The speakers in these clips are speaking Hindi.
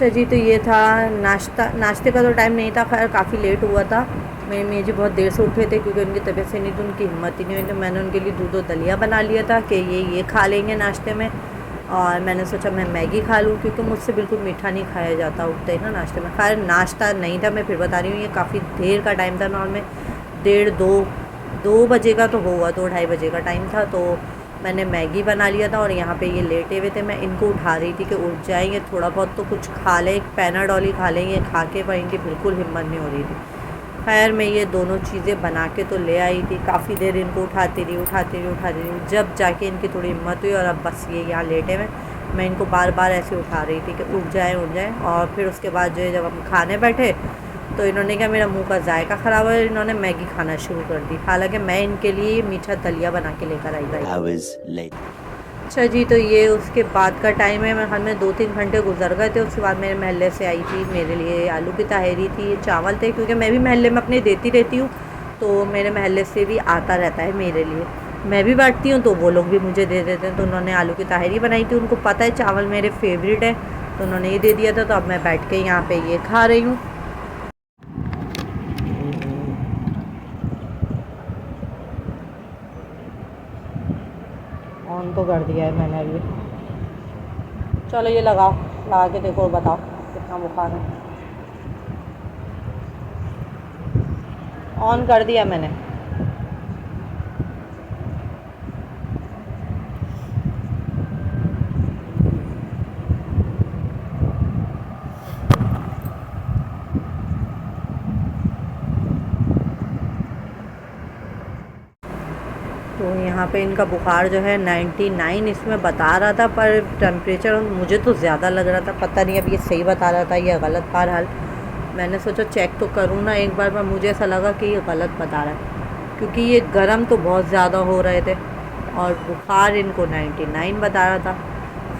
अच्छा जी, तो ये था नाश्ता। नाश्ते का तो टाइम नहीं था, खैर काफ़ी लेट हुआ था। मेरी मियाँ जी बहुत देर से उठे थे क्योंकि उनकी तबीयत से नहीं थी, उनकी हिम्मत ही नहीं हुई। तो मैंने उनके लिए दूध और दलिया बना लिया था कि ये खा लेंगे नाश्ते में। और मैंने सोचा मैं मैगी खा लूँ क्योंकि मुझसे बिल्कुल मीठा नहीं खाया जाता उठते ही ना नाश्ते में। खैर नाश्ता नहीं था, मैं फिर बता रही हूँ, ये काफ़ी देर का टाइम था। नॉर्मल 1:30-2 बजे का तो हुआ, 2-2:30 बजे का टाइम था। तो मैंने मैगी बना लिया था और यहाँ पे ये लेटे हुए थे। मैं इनको उठा रही थी कि उठ जाएंगे, थोड़ा बहुत तो कुछ खा लें, एक पैनाडॉल ही खा लेंगे। खा के पर इनकी बिल्कुल हिम्मत नहीं हो रही थी। खैर मैं ये दोनों चीज़ें बना के तो ले आई थी। काफ़ी देर इनको उठाती रही, जब जाके इनकी थोड़ी हिम्मत हुई। और अब बस ये यहाँ लेटे हुए, मैं इनको बार बार ऐसे उठा रही थी कि उठ जाएँ। और फिर उसके बाद जो है जब हम खाने बैठे तो इन्होंने क्या, मेरा मुंह का जायका ख़राब है, इन्होंने मैगी खाना शुरू कर दी। हालांकि मैं इनके लिए मीठा दलिया बना के लेकर आई थी। अच्छा जी, तो ये उसके बाद का टाइम है। मैं घर में 2-3 घंटे गुजर गए थे। उसके बाद मेरे महल्ले से आई थी, मेरे लिए आलू की तहरी थी, ये चावल थे, क्योंकि मैं भी महल्ले में अपने देती रहती हूँ। तो मेरे महल्ले से भी आता रहता है मेरे लिए, मैं भी बांटती हूँ तो वो लोग भी मुझे दे देते हैं। तो उन्होंने आलू की तहरी बनाई थी, उनको पता है चावल मेरे फेवरेट है, तो उन्होंने ये दे दिया था। तो अब मैं बैठ के यहाँ पर ये खा रही हूँ। ऑन तो कर दिया है मैंने अभी। चलो ये लगाओ, लगा के देखो और बताओ कितना बुखार है। ऑन कर दिया मैंने। तो यहाँ पे इनका बुखार जो है 99 इसमें बता रहा था, पर टेम्परेचर मुझे तो ज़्यादा लग रहा था। पता नहीं अब ये सही बता रहा था या गलत। बहरहाल मैंने सोचा चेक तो करूँ ना एक बार, पर मुझे ऐसा लगा कि ये गलत बता रहा है, क्योंकि ये गर्म तो बहुत ज़्यादा हो रहे थे और बुखार इनको 99 बता रहा था।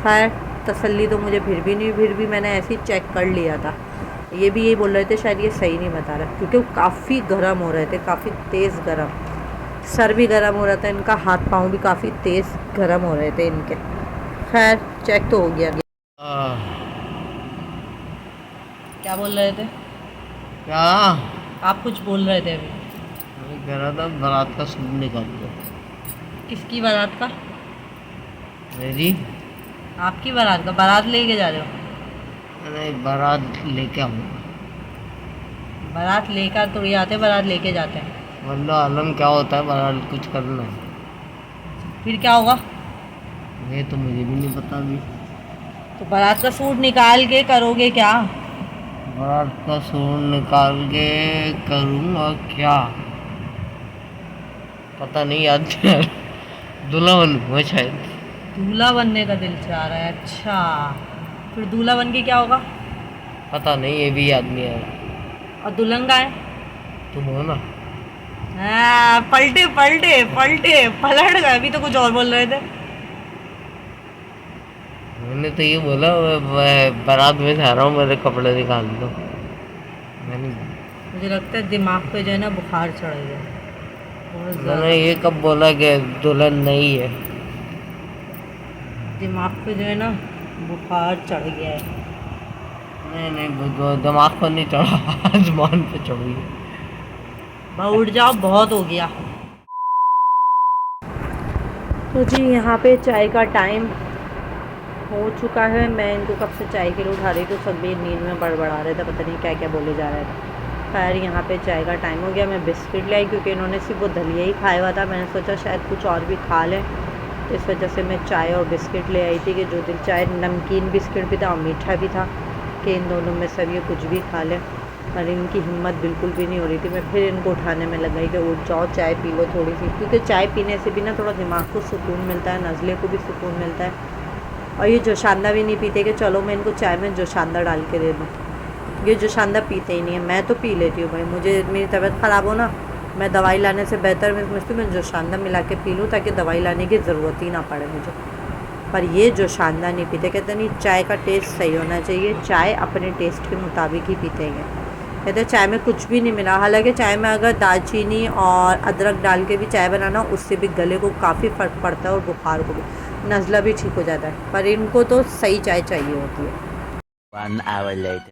खैर तसल्ली तो मुझे फिर भी नहीं, फिर भी मैंने ऐसे ही चेक कर लिया था। ये भी यही बोल रहे थे शायद ये सही नहीं बता रहा, क्योंकि वो काफ़ी गर्म हो रहे थे, काफ़ी तेज़ गर्म। सर भी गर्म हो रहा था इनका, हाथ पाँव भी काफ़ी तेज़ गर्म हो रहे थे इनके। खैर चेक तो हो गया। क्या बोल रहे थे? क्या? आप कुछ बोल रहे थे अभी। मैं कह रहा था बारात का सूट निकाल दो। किसकी बारात का? मेरी। आपकी बारात का? बारात लेके जा रहे हो? मैंने बारात लेके आऊँगा। बारात लेकर तो ये आते, बारात लेके जाते हैं। वल्लाह आलम क्या होता है बारात कुछ करना है। फिर क्या होगा? ये तो मुझे भी नहीं पता अभी। तो बारात का सूट निकाल के करोगे क्या? बारात का सूट निकाल के करूँगा क्या? पता नहीं याद नहीं आ रहा। दूल्हा बनूंगा शायद। दूल्हा बनने का दिल चाह रहा है? अच्छा, फिर दूल्हा बन के क्या होगा? पता नहीं, ये भी याद नहीं आ रहा। और दुल्हन का है? तुम हो ना। हाँ, पलटे पलटे पलटे पलट गए। अभी तो कुछ और बोल रहे थे। मैंने तो ये बोला मैं बारात में जा रहा हूँ, मेरे कपड़े निकाल दो। मैंने मुझे लगता है दिमाग पे जो है ना बुखार चढ़ गया बहुत मैंने ज़्यादा। ये कब बोला कि दुल्हन नहीं है? दिमाग पे जो है ना बुखार चढ़ गया है। नहीं नहीं, दिमाग पर नहीं चढ़ा, आसमान पे चढ़ी है। भाई उठ जाओ, बहुत हो गया। तो जी यहाँ पे चाय का टाइम हो चुका है। मैं इनको कब से चाय के लिए उठा रही थी, सब भी नींद में बड़बड़ा रहे थे, पता नहीं क्या क्या बोले जा रहे थे। खैर यहाँ पे चाय का टाइम हो गया। मैं बिस्किट ले आई क्योंकि इन्होंने सिर्फ वो दलिया ही खाया हुआ था। मैंने सोचा शायद कुछ और भी खा लें, तो इस वजह से मैं चाय और बिस्किट ले आई थी कि जो दिन चाय नमकीन बिस्किट भी था और मीठा भी था, कि इन दोनों में सब ये कुछ भी खा लें। पर इनकी हिम्मत बिल्कुल भी नहीं हो रही थी। मैं फिर इनको उठाने में लग गई कि उठ जाओ, चाय पी लो थोड़ी सी, क्योंकि चाय पीने से भी ना थोड़ा दिमाग को सुकून मिलता है, नज़ले को भी सुकून मिलता है। और ये जोशांदा भी नहीं पीते कि चलो मैं इनको चाय में जोशांदा डाल के दे दूँ। ये जोशांदा पीते ही नहीं है। मैं तो पी लेती हूँ भाई, मुझे मेरी तबीयत ख़राब हो ना, मैं दवाई लाने से बेहतर मैं समझती हूँ मैं जोशांदा मिला के पी लूँ, ताकि दवाई लाने की ज़रूरत ही ना पड़े मुझे। पर ये जोशांदा नहीं पीते, कहते नहीं चाय का टेस्ट सही होना चाहिए, चाय अपने टेस्ट के मुताबिक ही पीते हैं। कहते चाय में कुछ भी नहीं मिला। हालांकि चाय में अगर दालचीनी और अदरक डाल के भी चाय बनाना, उससे भी गले को काफ़ी फ़र्क पड़ता है और बुखार को भी, नज़ला भी ठीक हो जाता है। पर इनको तो सही चाय चाहिए होती है। 1 hour later.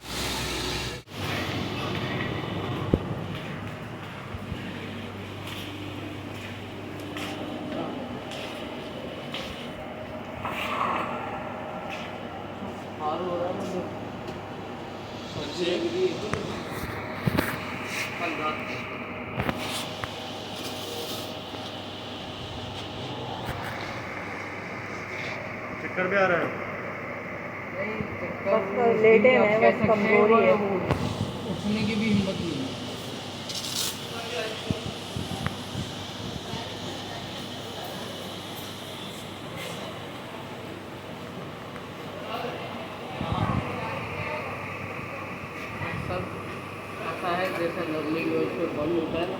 और हो रहा है मुझे चक्कर भी आ रहा है। बस लेटे हैं, बस कमजोरी है। उठने की भी हिम्मत नहीं है। सब ऐसा है जैसे लर्निंग पे बंद होता है ना।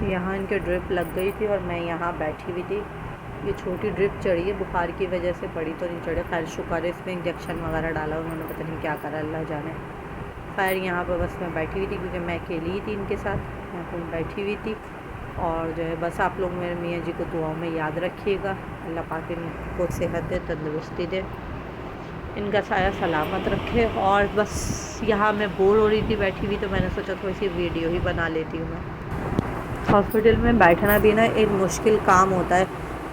यहाँ इनके ड्रिप लग गई थी और मैं यहाँ बैठी हुई थी। ये छोटी ड्रिप चढ़ी है, बुखार की वजह से पड़ी तो नहीं चढ़े। खैर शुक्र है इसमें इंजेक्शन वगैरह डाला उन्होंने, पता नहीं क्या करा, अल्लाह जाने। खैर यहाँ पर बस मैं बैठी हुई थी क्योंकि मैं अकेली ही थी इनके साथ, मैं खुद बैठी हुई थी। और जो है बस आप लोग मेरे मियाँ जी को दुआओं में याद रखिएगा, अल्लाह पाक इनको सेहत दे, तंदुरुस्ती दे, इनका साया सलामत रखे। और बस यहाँ मैं बोर हो रही थी बैठी हुई, तो मैंने सोचा थोड़ी सी वीडियो ही बना लेती हूँ मैं। हॉस्पिटल में बैठना भी ना एक मुश्किल काम होता है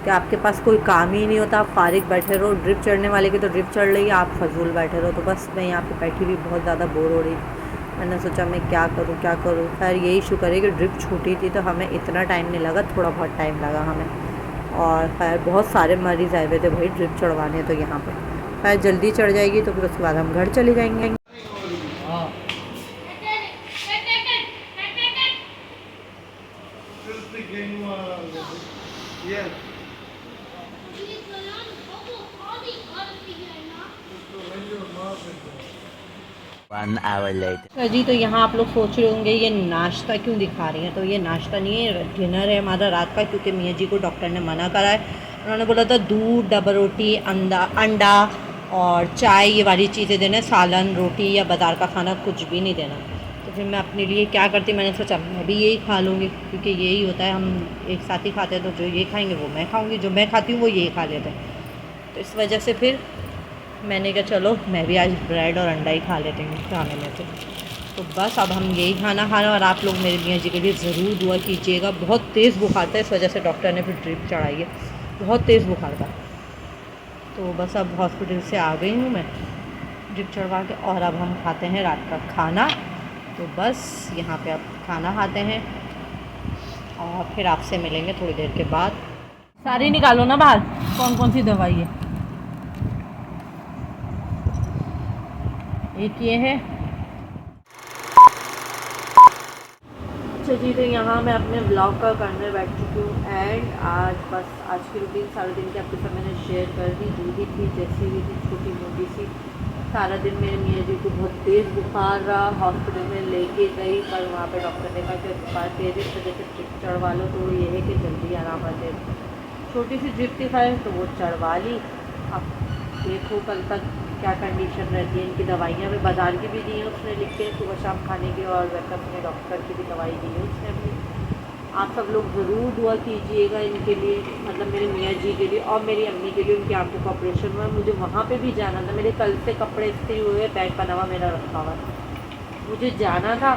कि आपके पास कोई काम ही नहीं होता, आप फारिग बैठे रहो। ड्रिप चढ़ने वाले की तो ड्रिप चढ़ रही है, आप फजूल बैठे रहो। तो बस मैं यहाँ पे बैठी हुई बहुत ज़्यादा बोर हो रही थी। मैंने सोचा मैं क्या करूँ क्या करूँ। खैर यही शुक्र है कि ड्रिप छूटी थी तो हमें इतना टाइम नहीं लगा, थोड़ा बहुत टाइम लगा हमें। और खैर बहुत सारे मरीज़ आए हुए थे भाई ड्रिप चढ़वाने, तो यहाँ पर खैर जल्दी चढ़ जाएगी तो फिर उसके बाद हम घर चले जाएंगे। हाँ Yeah. 1 hour later. जी तो यहाँ आप लोग सोच रहे होंगे ये नाश्ता क्यों दिखा रही हैं, तो ये नाश्ता नहीं है, डिनर है हमारा रात का। क्योंकि मियाँ जी को डॉक्टर ने मना करा है, उन्होंने बोला था दूध, डबल रोटी, अंडा और चाय ये वाली चीज़ें देना, सालन रोटी या बाज़ार का खाना कुछ भी नहीं देना। तो फिर मैं अपने लिए क्या करती, मैंने सोचा मैं भी यही खा लूँगी, क्योंकि यही होता है, हम एक साथ ही खाते हैं। तो जो ये खाएँगे वो मैं खाऊँगी, जो मैं खाती हूँ वो यही खा लेते हैं। तो इस वजह से फिर मैंने कहा चलो मैं भी आज ब्रेड और अंडा ही खा लेती हूँ खाने में। तो बस अब हम यही खाना खाना। और आप लोग मेरे मियाँ जी के लिए ज़रूर दुआ कीजिएगा। बहुत तेज़ बुखार था, इस वजह से डॉक्टर ने फिर ड्रिप चढ़ाई है, बहुत तेज़ बुखार था। तो बस अब हॉस्पिटल से आ गई हूँ मैं ड्रिप चढ़वा के, और अब हम खाते हैं रात का खाना। तो बस यहाँ पे अब खाना खाते हैं और फिर आपसे मिलेंगे थोड़ी देर के बाद। सारी निकालो ना बाहर, कौन कौन सी दवाई है। एक ये है। अच्छा जी तो यहाँ मैं अपने ब्लॉग का करने बैठ चुकी हूँ एंड आज की रूटीन सारे दिन की आपके साथ मैंने शेयर कर दी। जो भी थी जैसी भी थी छोटी मोटी सी, सारा दिन मेरे मियाँ जी को बहुत तेज़ बुखार रहा, हॉस्पिटल में लेके गई, पर वहाँ पे डॉक्टर ने कहा कि बुखार तेज़ इस वजह से ड्रिप चढ़वा लो। तो ये है कि जल्दी आराम आ जाए। छोटी सी ड्रिप दिखाए तो वो चढ़वा ली। अब देखो कल तक क्या कंडीशन रहती है। इनकी दवाइयाँ भी बाज़ार की भी दी हैं उसने लिख के सुबह शाम खाने की, और वैसे अपने डॉक्टर की भी दवाई दी है उसने अपनी। आप सब लोग ज़रूर दुआ कीजिएगा इनके लिए, मतलब मेरे मियाँ जी के लिए और मेरी अम्मी के लिए। उनकी आंखों का ऑपरेशन हुआ है, मुझे वहाँ पे भी जाना था। मेरे कल से कपड़े इस्त्री हुए, बैग बना हुआ मेरा रखा हुआ, मुझे जाना था,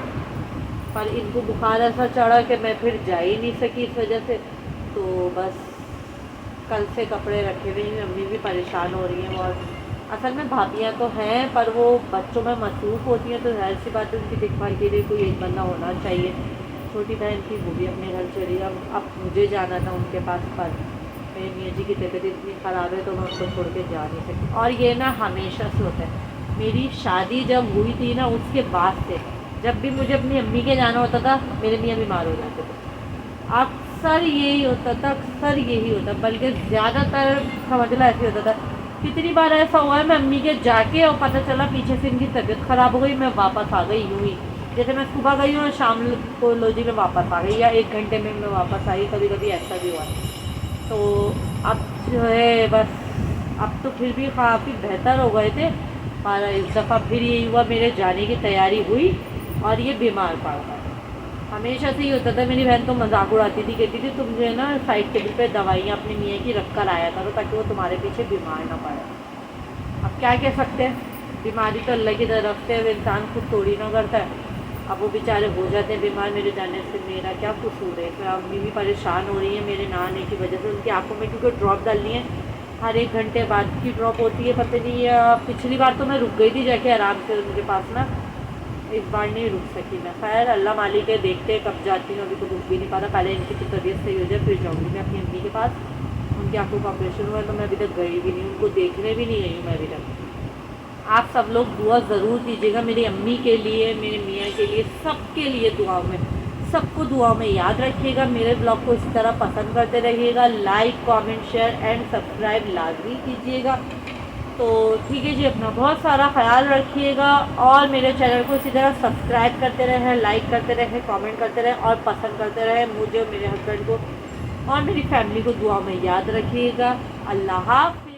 पर इनको बुखार ऐसा चढ़ा कि मैं फिर जा ही नहीं सकी इस वजह से। तो बस कल से कपड़े रखे हुए हैं। अम्मी भी परेशान हो रही हैं और असल में भाभियाँ तो हैं, पर वो बच्चों में मसरूफ़ होती हैं, तो जाहिर सी बात है उनकी देखभाल के लिए कोई एक बंदा होना चाहिए। छोटी बहन थी, वो भी अपने घर चली। अब मुझे जाना था उनके पास, पर मेरे मियाँ जी की तबीयत इतनी ख़राब है तो मैं उनको छोड़ के जा नहीं सकती। और ये ना हमेशा से होता है, मेरी शादी जब हुई थी ना उसके बाद से जब भी मुझे अपनी अम्मी के जाना होता था, मेरे मियाँ बीमार हो जाते थे। अक्सर यही होता था, अक्सर यही होता, बल्कि ज़्यादातर समझ लो ऐसे होता था। कितनी बार ऐसा हुआ है मैं अम्मी के जाके और पता चला पीछे से इनकी तबीयत ख़राब हो गई, मैं वापस आ गई यूँ ही। जैसे मैं सुबह गई हूँ और शाम को लो जी मैं वापस आ गई, या 1 घंटे में मैं वापस आई, कभी कभी ऐसा भी हुआ। तो अब जो है बस, अब तो फिर भी काफ़ी बेहतर हो गए थे, पर इस दफ़ा फिर यही हुआ, मेरे जाने की तैयारी हुई और ये बीमार पड़ गए। हमेशा से ही होता था। मेरी बहन तो मजाक उड़ाती थी, कहती थी तुम जो है ना साइड टेबल पे दवाइयाँ अपनी मियाँ की रख कर आया करो ताकि वो तुम्हारे पीछे बीमार ना पड़े। अब क्या कह सकते हैं, बीमारी तो अल्लाह की तरफ से, इंसान खुद थोड़ी ना करता है। अब वो बेचारे हो जाते हैं बीमार, मेरे जाने से मेरा क्या कसूर है। तो अम्मी भी परेशान हो रही है मेरे ना आने की वजह से। उनकी आंखों में क्योंकि ड्रॉप डालनी है, हर 1 घंटे बाद की ड्रॉप होती है। पता नहीं पिछली बार तो मैं रुक गई थी जाके आराम से उनके पास ना, इस बार नहीं रुक सकी मैं। खैर अल्लाह मालिक है, देखते कब जाती हूँ, अभी तो रुक भी नहीं पा रहा। पहले इनकी तो तबीयत सही हो जाए फिर जाऊँगी मैं अपनी अम्मी के पास। उनकी आंखों का ऑपरेशन हुआ है तो मैं अभी तक गई भी नहीं, उनको देखने भी नहीं गई हूँ मैं अभी तक। आप सब लोग दुआ ज़रूर कीजिएगा मेरी अम्मी के लिए, मेरे मियाँ के लिए, सबके लिए दुआओं में, सबको दुआओं में याद रखिएगा। मेरे ब्लॉग को इसी तरह पसंद करते रहिएगा। Like, comment, share and subscribe लाजमी कीजिएगा। तो ठीक है जी, अपना बहुत सारा ख्याल रखिएगा और मेरे चैनल को इसी तरह सब्सक्राइब करते रहें, लाइक करते रहें, कमेंट करते रहें और पसंद करते रहें। मुझे और मेरे हस्बैंड को और मेरी फैमिली को दुआ में याद रखिएगा। अल्लाह हाफ़िज़।